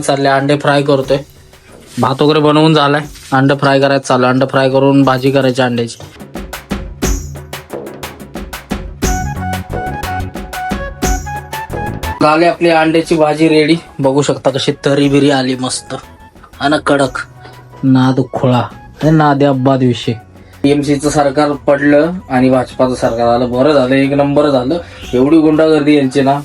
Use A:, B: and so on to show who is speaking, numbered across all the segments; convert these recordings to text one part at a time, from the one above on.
A: चालले अंडे फ्राय करतोय. भात वगैरे बनवून झालाय. अंडे फ्राय करायचं चालू. अंडे फ्राय करून भाजी करायची अंड्याची. झाली आपली अंड्याची भाजी रेडी. बघू शकता कशी तरी बिरी आली मस्त आणि कडक. नाद खोळा नाद अब्बाद विषय. टीएमसीचं सरकार पडलं आणि भाजपाचं सरकार आलं. बरं झालं, एक नंबर झालं. एवढी गुंडागर्दी यांची ना.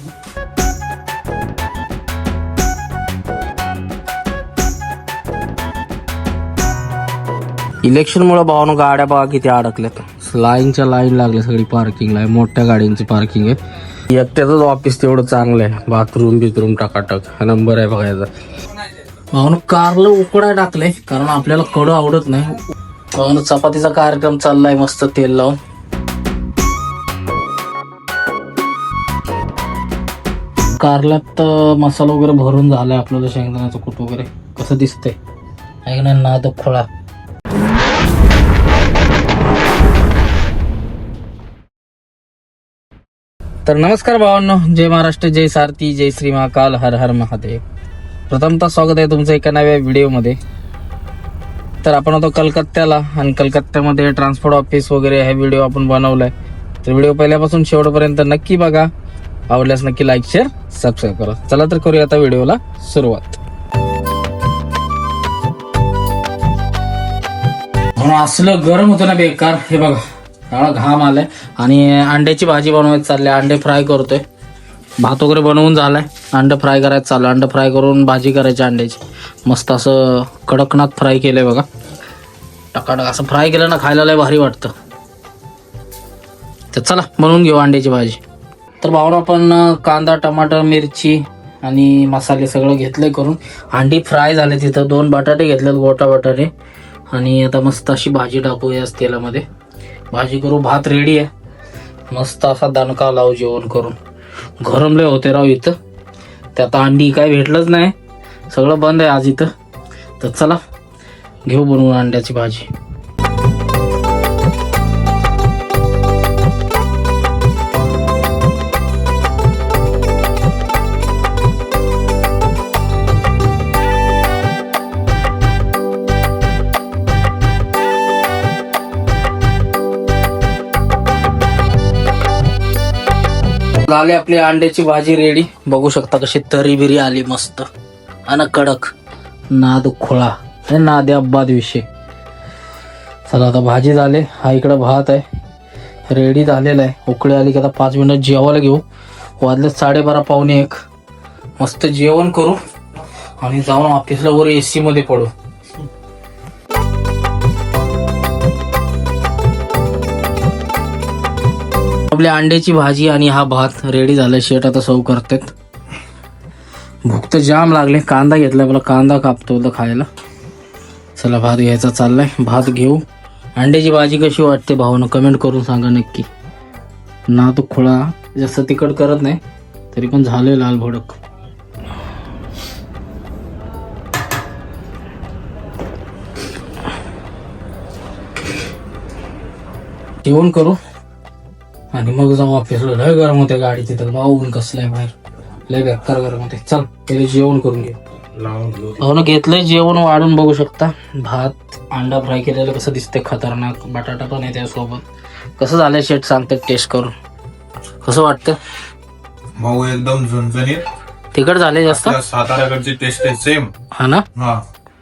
A: इलेक्शन मुळे भावानं गाड्या बघा किती अडकल्यात. लाईनच्या लाईन लागल्या सगळी पार्किंगला. मोठ्या गाड्यांची पार्किंग आहे. एकट्याच ऑफिस तेवढं चांगलं आहे. बाथरूम टाकाटक नंबर आहे बघायचा. भावानं कारलं उकडाय टाकलंय कारण आपल्याला कडू आवडत नाही. भावानं चपातीचा कार्यक्रम चाललाय मस्त तेल लावून. कारल्यात मसाला वगैरे भरून झालाय. आपल्याला शेंगदाण्याचं कूट वगैरे कसं दिसतंय ऐक ना. नाद खोळा. तर नमस्कार भावांनो, जय महाराष्ट्र, जय सारथी, जय श्री महाकाल, हर हर महादेव. प्रथमतः स्वागत आहे तुमचं एका नव्या व्हिडिओमध्ये. तर आपण आता कलकत्त्याला आणि कलकत्त्यामध्ये ट्रान्सपोर्ट ऑफिस वगैरे हा व्हिडिओ आपण बनवलाय. तर व्हिडिओ पहिल्यापासून शेवटपर्यंत नक्की बघा. आवडल्यास नक्की लाईक शेअर सबस्क्राईब करा. चला तर करूया आता व्हिडिओला सुरुवात. असलं गरम होतं ना बेकार. हे बघा काळा घाम आलाय आणि अंड्याची भाजी बनवायची चालली. अंडे फ्राय करतोय. भात वगैरे बनवून झालाय. अंडे फ्राय करायचं चालू. अंडे फ्राय करून भाजी करायची अंड्याची. मस्त असं कडकनाथ फ्राय केलंय बघा. टकाटक असं फ्राय केलं ना खायला लय भारी वाटतं. तर चला बनवून घेऊ अंड्याची भाजी. तर भावानं आपण कांदा, टमाटर, मिरची आणि मसाले सगळं घेतलंय करून. अंडी फ्राय झाले. तिथं 2 बटाटे घेतलेत, गोटा बटाटे. आणि आता मस्त अशी भाजी टाकू या तेलामध्ये. भाजी करू. भात रेडी आहे. मस्त असा दणका लावू जेवण करून. गरमले होते राव इथं. त्यात अंडी काय भेटलंच नाही. सगळं बंद आहे आज इथं. तर चला घेऊ बनवून अंड्याची भाजी. झाली आपली अंड्याची भाजी रेडी. बघू शकता कशी तरी बिरी आली मस्त आणि कडक. नाद खोळा नाद अब्बाद विषय. चला आता भाजी झाले. हा इकडं भात आहे रेडी झालेला आहे. उकळी आली की आता 5 मिनिट जेवायला घेऊ. वाजले 12:30 पावणे 1. मस्त जेवण करू आणि जाऊन ऑफिसला वर AC मध्ये पडू. आपल्या अंड्याची भाजी आणि हा भात रेडी झालाय. शेट आता सर्व करतात. भूक तर जाम लागले. कांदा घेतलाय. मला कांदा कापतो तर खायला. चला भात घ्यायचा चाललाय. भात घेऊ. अंड्याची भाजी कशी वाटते भावानं कमेंट करून सांगा नक्की. ना तो खोळा जास्त तिखट करत नाही तरी पण झाले लाल भडक. जेवण करू आणि मग जाऊ ऑफिसला. लय गरम होते गाडी तिथं. भाऊन कसलाय बाहेर लय बेकार गरम होते. चल पहिले जेवण करून घेऊ. घेतलंय जेवण वाढून. बघू शकता भात अंडा फ्राय केलेलं कसं दिसतंय खतरनाक. बटाटा पण आहे त्यासोबत. कसं झालंय शेट सांगतात टेस्ट करून. कसं वाटतं
B: भाऊ? एकदम झणझणीत.
A: तिखट झाले जास्त.
B: साताऱ्याकडची टेस्ट आहे सेम.
A: हा ना.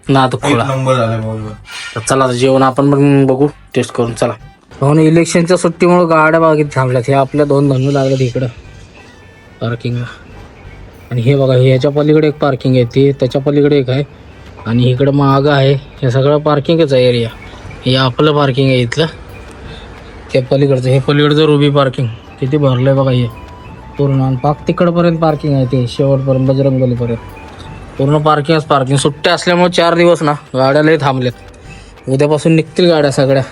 A: ना तो खोळा
B: नंबर झाला भाऊ.
A: चला आता जेवण आपण पण बघू टेस्ट करून. चला भाऊ इलेक्शनच्या सुट्टीमुळे गाड्या बागेत थांबल्यात. हे आपल्या 2 धनू लागल्यात इकडं पार्किंगला. आणि हे बघा ह्याच्या पलीकडे एक पार्किंग आहे. ती त्याच्या पलीकडे एक आहे आणि इकडं माग आहे. हे सगळं पार्किंगच आहे एरिया. हे आपलं पार्किंग आहे इथलं. त्या पलीकडचं हे पलीकडचं रुबी पार्किंग किती भरलंय बघा. हे पूर्ण आणि पाक तिकडपर्यंत पार्किंग आहे. ते शेवटपर्यंत बजरंगबलीपर्यंत पूर्ण पार्किंगच पार्किंग. सुट्ट्या असल्यामुळे 4 दिवस ना गाड्या लय थांबल्यात. उद्यापासून निघतील गाड्या सगळ्या.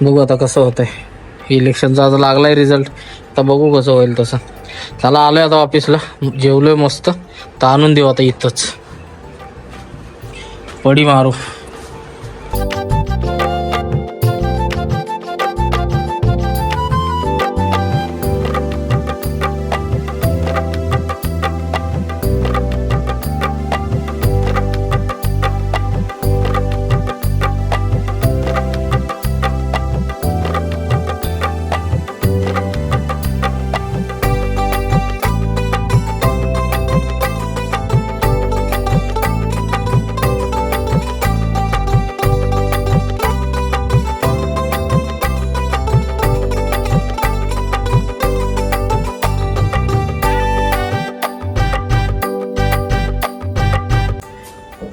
A: बघू आता कसं होतंय. इलेक्शनचा आता लागलाय रिझल्ट. तर बघू कसं होईल तसं. चला आलोय आता ऑफिसला. जेवलोय मस्त. तर आणून देऊ आता इथंच पडी मारू.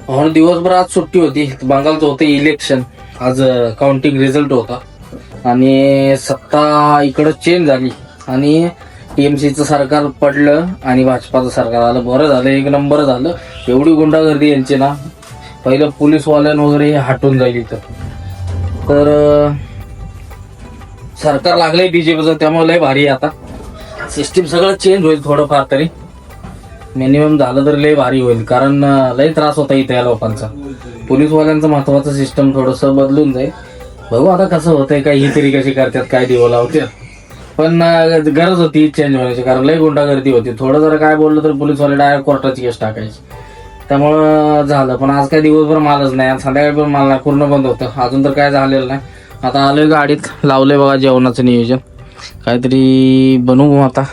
A: म्हणून दिवसभर आज सुट्टी होती. बंगालचं होतं इलेक्शन, आज काउंटिंग रिझल्ट होता आणि सत्ता इकडं चेंज झाली आणि टीएमसीचं सरकार पडलं आणि भाजपाचं सरकार आलं. बरं झालं, एक नंबर झालं. एवढी गुंडागर्दी यांची ना, पहिलं पोलीसवाल्यां वगैरे हटून जाईल इथं. तर सरकार लागलंय बीजेपीचं, त्यामुळे लय भारी आहे. आता सिस्टीम सगळं चेंज होईल थोडंफार तरी, मिनिमम झालं तर लय भारी होईल. कारण लय त्रास होता इथे या लोकांचा. पोलीसवाल्यांचं महत्वाचं सिस्टम थोडंसं बदलून जाईल. बघू आता कसं होतंय, काय ही तरी कशी करतात, काय दिवं लावतात. पण गरज होती चेंज होण्याची, कारण लय गुंडागर्दी होती. थोडं जर काय बोललं तर पोलीसवाले डायरेक्ट कोर्टाची केस टाकायची. त्यामुळं झालं. पण आज काय दिवसभर मालच नाही, संध्याकाळी पण माल नाही, पूर्ण बंद होतं. अजून तर काय झालेलं नाही. आता आलोय गाडीत, लावलंय बघा जेवणाचं नियोजन. काहीतरी बनवू आता.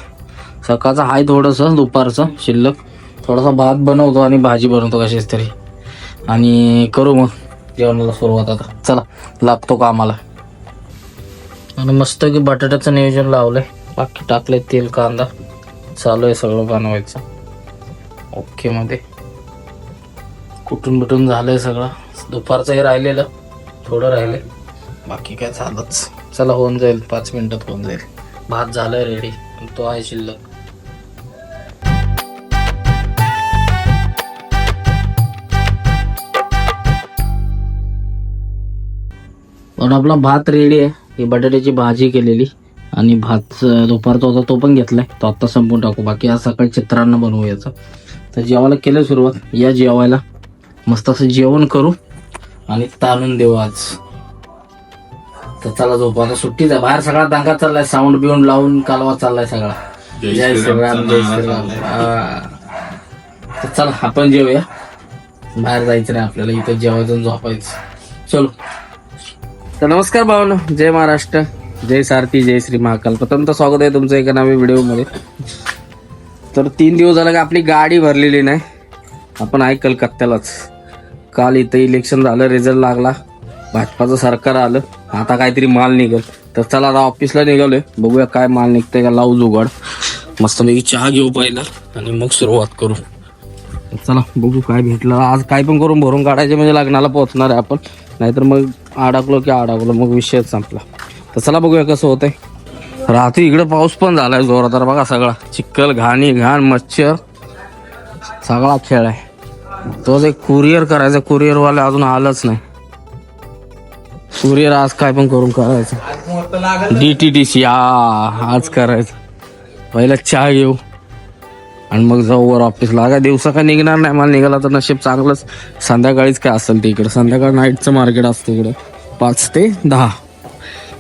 A: सकाळचं आहे थोडंसं, दुपारचं शिल्लक. थोडासा भात बनवतो आणि भाजी बनवतो कशीच तरी, आणि करू मग जेवणाला सुरुवात. आता चला, लागतो कामाला. आणि मस्त की बटाट्याचं नियोजन लावलंय. बाकी टाकलंय तेल, कांदा, चालू आहे सगळं बनवायचं ओके मध्ये. कुठून बिटून झालंय सगळं. दुपारचंही राहिलेलं, थोडं राहिलंय, बाकी काय झालंच. चला, होऊन जाईल, 5 मिनिटात होऊन जाईल. भात झालाय रेडी, तो आहे शिल्लक. पण आपला भात रेडी आहे. ही बटाट्याची भाजी केलेली आणि भात दुपारचा होता तो पण घेतलाय, तो आता संपून टाकू. बाकी आज सकाळी चित्रांना बनवू याचं. तर जेवायला केलं सुरुवात. या जेवायला मस्त असं जेवण करू आणि ताणून देऊ आज. तर चला झोपू आता. सुट्टीचा बाहेर सगळा दंगा चाललाय, साऊंड बिऊंड लावून कालवा चाललाय सगळा. जय श्रीराम, जय श्रीराम. तर चला आपण जेवूया. बाहेर जायचं नाही आपल्याला, इथं जेवायचं झोपायचं. चलो. तर नमस्कार भावना, जय महाराष्ट्र, जय सारथी, जय श्री महाकाल. प्रथमतः स्वागत आहे तुमचं एका नवीन व्हिडिओमध्ये. तर 3 दिवस झालं की आपली गाडी भरलेली नाही. आपण आहे कलकत्त्यालाच. काल इथं इलेक्शन झालं, रिझल्ट लागला, भाजपाचं सरकार आलं, आता काहीतरी माल निघेल. तर चला आता ऑफिसला निघालोय, बघूया काय माल निघतंय का. लावू जुगाड, मस्तपैकी चहा घेऊ पहिला आणि मग सुरुवात करू. चला बघू काय भेटलं आज. काय पण करून भरून काढायचे, म्हणजे लग्नाला पोहोचणार आहे आपण. नाहीतर मग अडकलो मग विषयच संपला. तर चला बघूया कसं होतंय. रात्री इकडे पाऊस पण झालाय जोरादार बघा. सगळा चिखल, घाण, मच्छर, सगळा खेळ आहे. तोच एक कुरिअर करायचा, कुरिअरवाला अजून आलंच नाही. कुरिअर आज काय पण करून करायचं. DTDC आज करायचं. पहिला चहा घेऊ आणि मग जाऊ वर ऑफिसला. काय दिवसा काय निघणार नाही, मला निघाला तर नशीब चांगलंच. संध्याकाळीच काय असेल ते इकडं. संध्याकाळ नाईटचं मार्केट असतं इकडं 5 ते 10.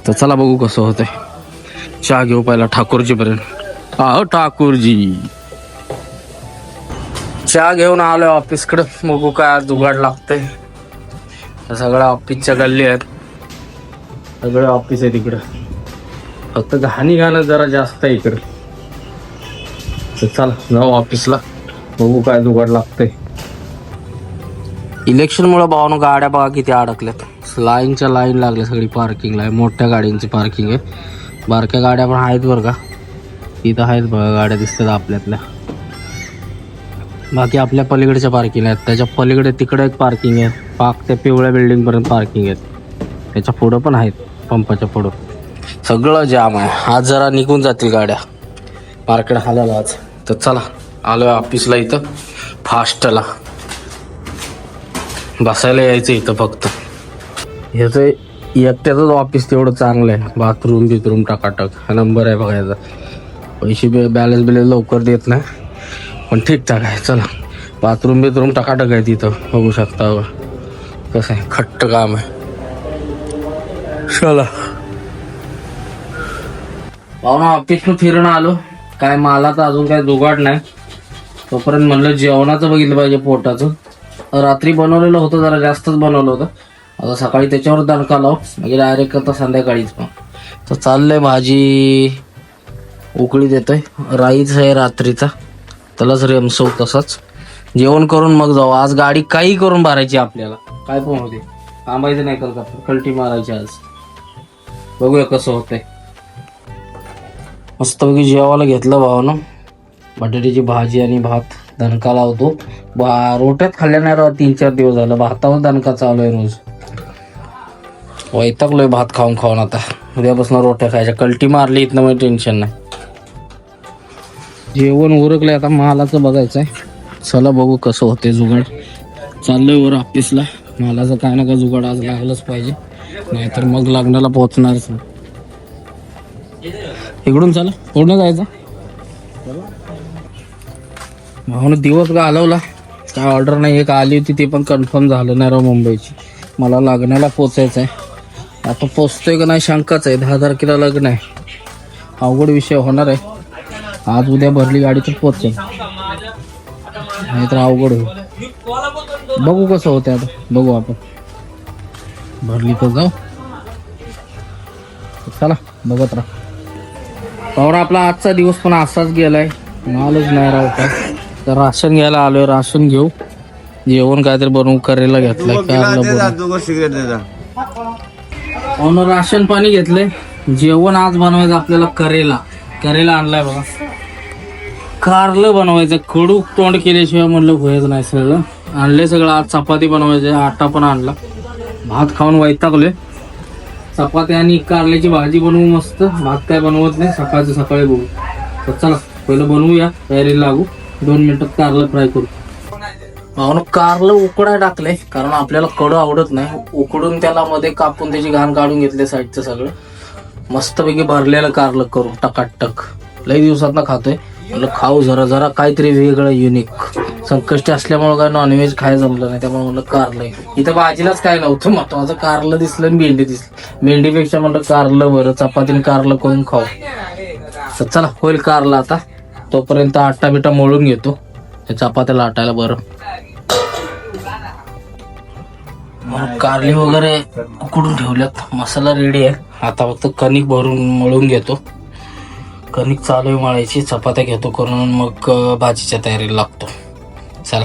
A: तर चला बघू कसं होतंय. चहा घेऊ पहिला ठाकूरजी पर्यंत. ठाकूरजी. चहा घेऊन आलोय ऑफिसकडं. बघू काय आज जुगाड लागतंय. सगळ्या ऑफिसच्या गल्ली आहेत, सगळे ऑफिस आहे तिकडं. फक्त घाणं जरा जास्त आहे इकडं. तर चला जाऊ ऑफिसला, बघू काय जुगाड लागतंय. इलेक्शनमुळे भावना गाड्या बघा किती अडकल्यात. लाईनच्या लाईन लागल्या सगळी पार्किंगला. मोठ्या गाड्यांची पार्किंग आहे, बारक्या गाड्या पण आहेत बरं का. इथं आहेत बघा गाड्या दिसतात आपल्यातल्या. बाकी आपल्या पलीकडच्या पार्किंग आहेत. त्याच्या पलीकडे तिकडे एक पार्किंग आहे, पाक त्या पिवळ्या बिल्डिंग पर्यंत पार्किंग आहेत. त्याच्या पुढं पण आहेत, पंपाच्या पुढं. सगळं जाम आहे. आज जरा निघून जातील गाड्या, मार्केट हालायला आज. तर चला आलोय ऑफिसला. इथं फास्टला बसायला यायचं इथं. फक्त ह्याचं एकट्याचंच ऑफिस तेवढं चांगलं आहे. बाथरूम टाकाटक हा नंबर आहे बघायचा. पैसे बॅलन्स लवकर देत नाही, पण ठीकठाक आहे. चला बाथरूम टाकाटक आहे तिथं, बघू शकता कसं आहे, खट्ट काम आहे. चला पाहुणा ऑफिसनं फिरून आलो. काय मालाचं अजून काय जुगाड नाही. तोपर्यंत म्हणलं जेवणाचं बघितलं पाहिजे, पोटाचं. रात्री बनवलेलं होतं, जरा जास्तच बनवलं होतं. आता सकाळी त्याच्यावर दणका लाव, म्हणजे डायरेक्ट आता संध्याकाळीच पण. तर चाललंय भाजी उकळी देतोय. राईच आहे रात्रीचा, त्यालाच रेमसव तसाच. जेवण करून मग जाऊ. आज गाडी काही करून भरायची आपल्याला, काय पण होते. थांबायचं नाही, कलटी मारायची आज. बघूया कसं होतंय. मस्तपैकी जेवायला घेतलं भावानं. बटाट्याची भाजी आणि भात दणका लावतो. रोट्यात खाल्ल्या नाही राव 3-4 दिवस झालं. भातावर दणका चालू आहे रोज. वैतागलोय भात खाऊन खाऊन आता. उद्यापासून रोट्या खायच्या. कल्टी मारली इथनं मग टेन्शन नाही. जेवण उरकलंय आता मालाचं बघायचंय. चला बघू कसं होते जुगाड. चाललोय वर ऑफिसला. मालाचं काय ना काय जुगाड आज लागलंच पाहिजे, नाहीतर मग लग्नाला पोहोचणारच नाही. इकडून चला पूर्ण जायचं. भाऊन दिवस घालवला. काय ऑर्डर नाही. एक आली होती ती पण कन्फर्म झालं नाही राव मुंबईची. मला लग्नाला पोचायचं आहे. आता पोचतोय का नाही शंकाच आहे. 10 तारखेला लग्न आहे. अवघड विषय होणार आहे. आज उद्या भरली गाडी तर पोचेल, नाहीतर अवघड होईल. बघू कसं होतं आता. बघू आपण भरली तर जाऊ. चला बघत राहा. पाहुणा आपला आजचा दिवस पण असाच गेलाय. मालच नाही राव काय. तर राशन घ्यायला आलोय. राशन घेऊ. जेवण काहीतरी बनवू करायला घेतलंय. राशन पाणी घेतलंय. जेवण आज बनवायचं आपल्याला करेला आणलाय बघा. कारलं बनवायचं. कडू तोंड केल्याशिवाय म्हणलं होयच नाही. सगळं आणलंय सगळं. आज चपाती बनवायची. आटा पण आणला. भात खाऊन वैतागलोय. चपाती आणि कारल्याची भाजी बनवू मस्त. भात काय बनवत नाही. सकाळी बघू. तर चला पहिलं बनवूया. तयारीला लागू. 2 मिनिटात कारलं फ्राय करू. म्हणून कारलं उकडाय टाकलंय, कारण आपल्याला कडू आवडत नाही. उकडून त्याला मध्ये कापून त्याची घाण काढून घेतले साईडचं सगळं. मस्तपैकी भरलेलं कारलं करू टकाटक. लई दिवसात खातोय. म्हणलं खाऊ जरा काहीतरी वेगळं युनिक. संकष्टी असल्यामुळे काय नॉनव्हेज खायला जमलं नाही, त्यामुळे म्हणलं कारलं. इथं भाजीलाच काय नव्हतं. महत्वाचं कारलं दिसलं आणि भेंडी दिसली. भेंडीपेक्षा म्हणलं कारलं बरं. चपातीने कारलं करून खाऊ. तर चला होईल कारलं आता. तोपर्यंत आटा बिटा मळून घेतो. चपात्याला लाटायला बरं. कारली वगैरे उकडून ठेवल्यात. मसाला रेडी आहे. आता फक्त कणिक भरून मळून घेतो. कणिक चालू आहे मळायची. चपात्या घेतो करून, मग भाजीच्या तयारीला लागतो. चला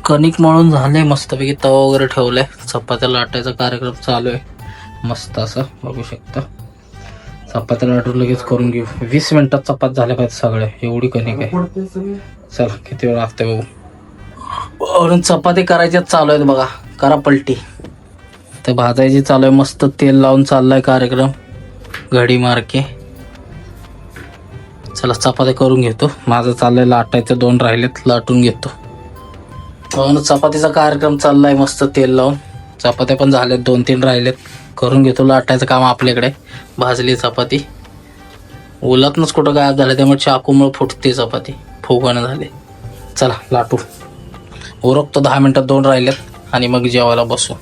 A: कणिक मळून झाले. मस्तपैकी तवा वगैरे ठेवलाय. चपात्या लाटायचा कार्यक्रम चालू आहे मस्त असं बघू शकता. चपात्या लाटून लगेच करून घेऊ. 20 मिनिटात चपात झाल्या पाहिजे सगळ्या. एवढी कणिक आहे. चला किती वेळ लागते बघू. वरून चपाती करायच्या चालू आहेत बघा. करा पलटी. तर भाजायची चालू आहे. मस्त तेल लावून चाललाय कार्यक्रम. घडी मारके. चला चपात्या करून घेतो. माझं चाललंय लाटायचं. 2 राहिलेत लाटून घेतो. म्हणून चपातीचा कार्यक्रम चाललाय मस्त तेल लावून. चपात्या पण झाल्यात. 2-3 राहिलेत. करून घेतो. लाटायचं काम आपल्याकडे. भाजली चपाती. ओलातनच कुठं गायब झालं, त्यामुळे चाकूमुळे फुटते चपाती. फुगाणं झाले. चला लाटू. उरकतो 10 मिनिटात. 2 राहिलेत आणि मग जेवायला बसू.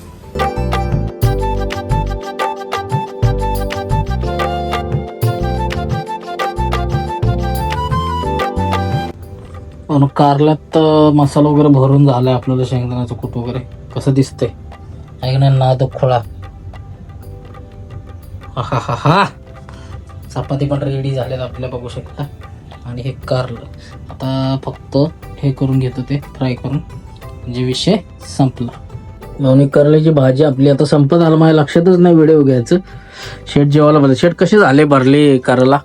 A: कारल्यात मसाला वगैरे भरून झालाय. आपल्याला शेंगदाण्याचं कूट वगैरे कसं दिसतंय ऐक ना. नाद खोळा. हा चपाती पण रेडी झालेत आपल्या बघू शकता. आणि हे कारलं आता फक्त हे करून घेतो. ते फ्राय करून म्हणजे विषय संपला. म्हणून कारल्याची भाजी आपली आता संपत आलं. माझ्या लक्षातच नाही व्हिडिओ घ्यायचं. शेट जेवायला बरं. शेट कसे झाले भरले कारला.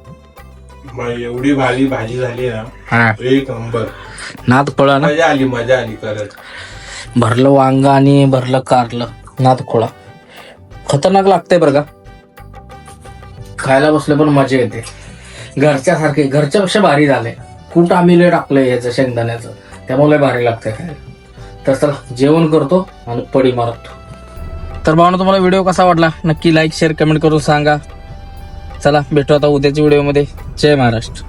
B: एवढी भारी भाजी झाली ना. एक नंबर.
A: नाद खोळा ना.
B: मजा आली करत.
A: भरलं वांग आणि भरलं कारलं. नाद खोळा खतरनाक लागतंय बरं का. खायला बसले पण मजा येते. घरच्यासारखे. घरच्यापेक्षा भारी झाले. कूट आम्ही लय टाकलंय याचं शेंगदाण्याचं, त्यामुळे भारी लागतंय खायला. तर चला जेवण करतो आणि पडी मारतो. तर भावना तुम्हाला व्हिडिओ कसा वाटला नक्की लाईक शेअर कमेंट करून सांगा. चला भेटू आता उद्याच्या व्हिडिओमध्ये. जय महाराष्ट्र.